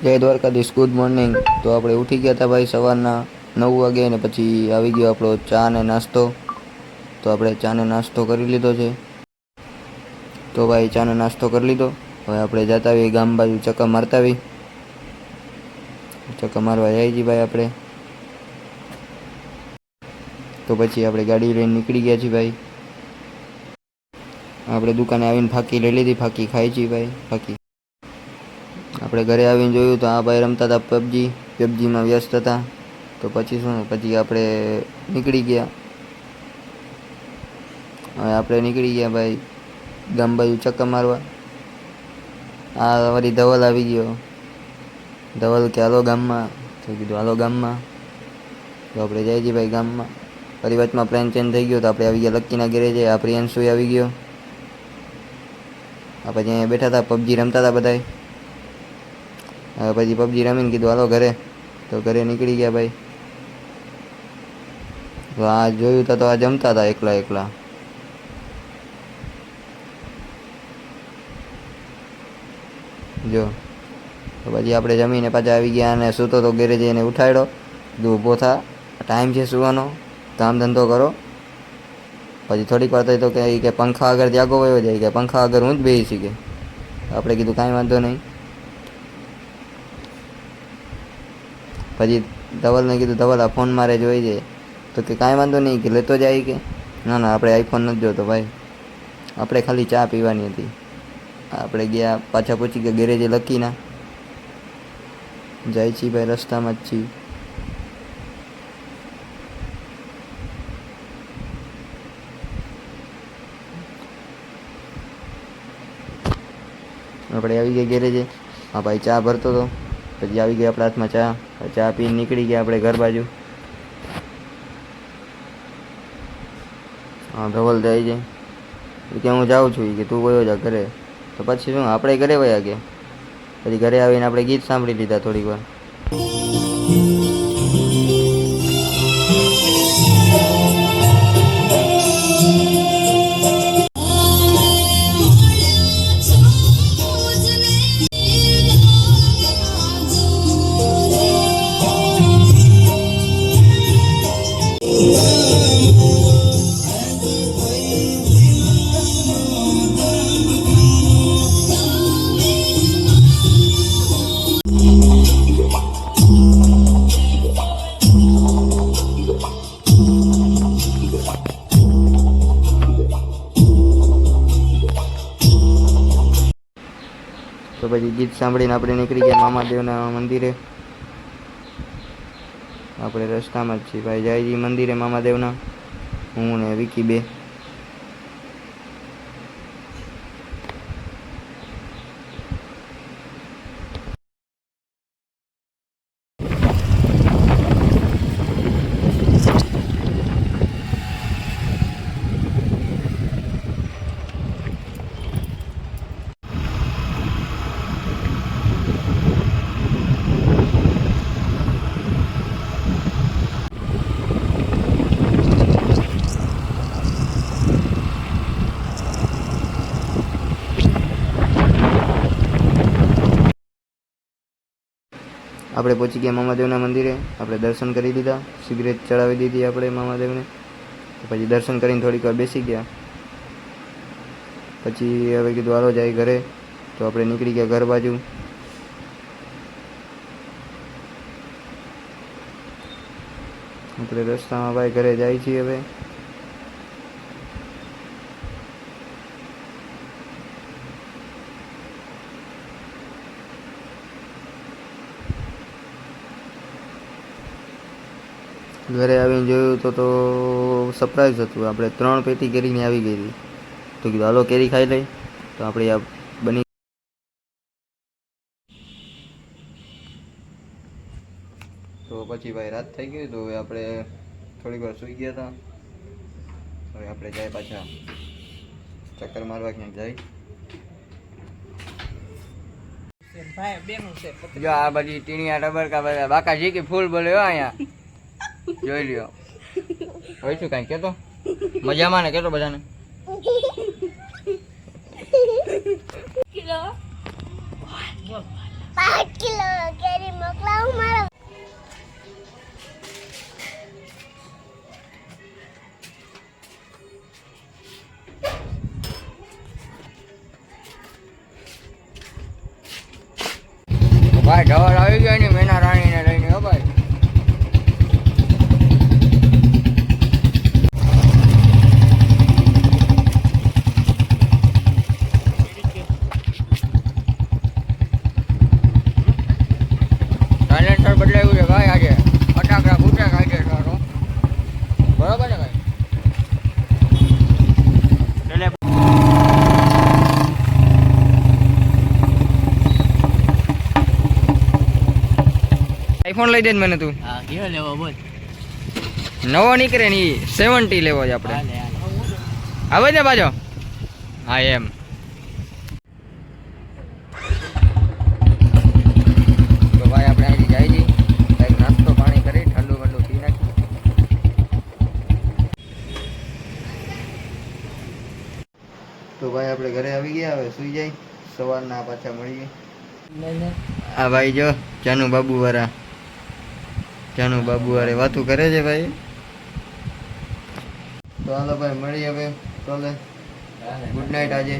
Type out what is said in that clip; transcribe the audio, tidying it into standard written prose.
જય Dwarkadhish, good morning. તો આપણે ઉઠી ગયા હતા ભાઈ સવારના 9 વાગે ને પછી આવી ગયો આપણો ચા ને નાસ્તો। તો આપણે ચા ને નાસ્તો કરી લીધો છે। તો ભાઈ ચા ને નાસ્તો કરી લીધો। હવે આપણે જતા આવીએ ગામ બાજુ, ચક્કર મારતા આવી। ચક્કર મારવા જાય છીએ ભાઈ આપણે। તો પછી આપણે ગાડી લઈને નીકળી ગયા છીએ ભાઈ। આપણે દુકાને આવીને ફાકી લઈ લીધી, ફાકી ખાઈ છીએ ભાઈ ફાકી। આપણે ઘરે આવીને જોયું તો આ ભાઈ રમતા હતા પબજીમાં વ્યસ્ત હતા। તો પછી શું, પછી આપણે નીકળી ગયા। હવે આપણે નીકળી ગયા ભાઈ ગામ બાજુ ચક્કર મારવા। આ વળી ધવલ આવી ગયો। ધવલ કે હાલો ગામમાં, તો કીધું હાલો ગામમાં। તો આપણે જઈએ છીએ ભાઈ ગામમાં। ફરી વચમાં પ્લાન ચેન્જ થઈ ગયો તો આપણે આવી ગયા લક્કીના ગેરેજે। આ પ્રિયાંશુ આવી ગયો। આ પછી અહીંયા બેઠા હતા, પબજી રમતા હતા બધાય। હવે પછી પબજી રમીને કીધું હાલો ઘરે। તો ઘરે નીકળી ગયા ભાઈ। તો આ જોયું તો આ જમતા હતા એકલા એકલા। જો તો પછી આપણે જમીને પાછા આવી ગયા અને સૂતો તો ગેરેજે એને ઉઠાડ્યો, કીધું ઊભો થા, ટાઈમ છે સૂવાનો, કામ ધંધો કરો। પછી થોડીક વાર તો કે પંખા આગળ જાગો વયો જાય, કે પંખા આગળ હું જ બેસી શીખે। આપણે કીધું કાંઈ વાંધો નહીં। પછી ધવલને કીધું ધવલ આ ફોન મારે જોઈ જાય, તો કે કાંઈ વાંધો નહીં, કે લેતો જાય કે ના ના આપણે આઈફોન નથી જોતો ભાઈ, આપણે ખાલી ચા પીવાની હતી। આપણે ગયા પાછા પહોંચી ગયા ગેરેજે લકીના। જાય છીએ ભાઈ, રસ્તામાં જ છીએ। આપણે આવી ગયા ગેરેજે। હા ભાઈ ચા ભરતો હતો, પછી આવી ગયા આપણા હાથમાં ચા। ચા પીને નીકળી ગયા આપણે ઘર બાજુ। હા ધવલ જાય છે કે હું જાઉં છું, કે તું વયો જા ઘરે। તો પછી શું આપણે ઘરે વયા ગયા। પછી ઘરે આવીને આપણે ગીત સાંભળી લીધા થોડીક વાર। તો પછી ગીત સાંભળીને આપણે નીકળી ગયા મામાદેવના મંદિરે। આપણે રસ્તામાં જ છીએ ભાઈ, જાય છીએ મંદિરે મામાદેવના, હું ને વિકી બે। આપણે પહોંચી ગયા મામાદેવના મંદિરે। આપણે દર્શન કરી લીધા, સિગરેટ ચડાવી દીધી આપણે મામાદેવને। પછી દર્શન કરીને થોડીક વાર બેસી ગયા। પછી હવે કીધું હાલો જાય ઘરે। તો આપણે નીકળી ગયા ઘર બાજુ। આપણે રસ્તામાં ભાઈ ઘરે જાય છીએ હવે। ઘરે આવીને જોયું તો સરપ્રાઈઝ હતું, આપણે 3 પેટી કેરીની આવી ગઈ હતી। તો કીધું હાલો કેરી ખાઈ લઈ। તો આપણે આ બની, તો પછી ભાઈ રાત થઈ ગઈ। તો હવે આપણે થોડીક વાર સૂઈ ગયા હતા। હવે આપણે જાય પાછા ચક્કર મારવા, ક્યાંક જાય। જો આ બધી ટીણીયા ટબરકા બધા બાકાજી કે ફૂલ બોલ્યો અહીંયા જોઈ લ્યો। હોય શું કાંઈ કહેતો, મજામાં ને કહેતો બધાને। કિલો 5 કિલો કેરી મોકલાવું મારો ભાઈ ઢવર આવી ગયા ને મેના રાણીને લઈને હો ભાઈ. સાયલેન્સર બદલાયું છે ભાઈ આજે. ફટાકડા ફૂટે ખાઈ છે સારો. બરોબર ને ભાઈ? આઈફોન લઈ દે ને મને તું. હા કયો લેવો બોલ. નવો નીકળે ને ઈ 70 લેવો છે આપણે. આવે છે પાછો. હા એમ. તો ભાઈ આપણે અહીંથી જાય જી કંઈક નાસ્તો પાણી કરી ઠંડુ ઠંડુ પી નાખી. તો ભાઈ આપણે ઘરે આવી ગયા. હવે સુઈ જાય. સવારના પાછા મળીએ. આ ભાઈ જો જાનુ બાબુ વાળા. જાનુ બાબુ વાળે વાતું કરે છે ભાઈ. તો હાલો ભાઈ મળીએ હવે. ચાલે ગુડ નાઇટ આજે.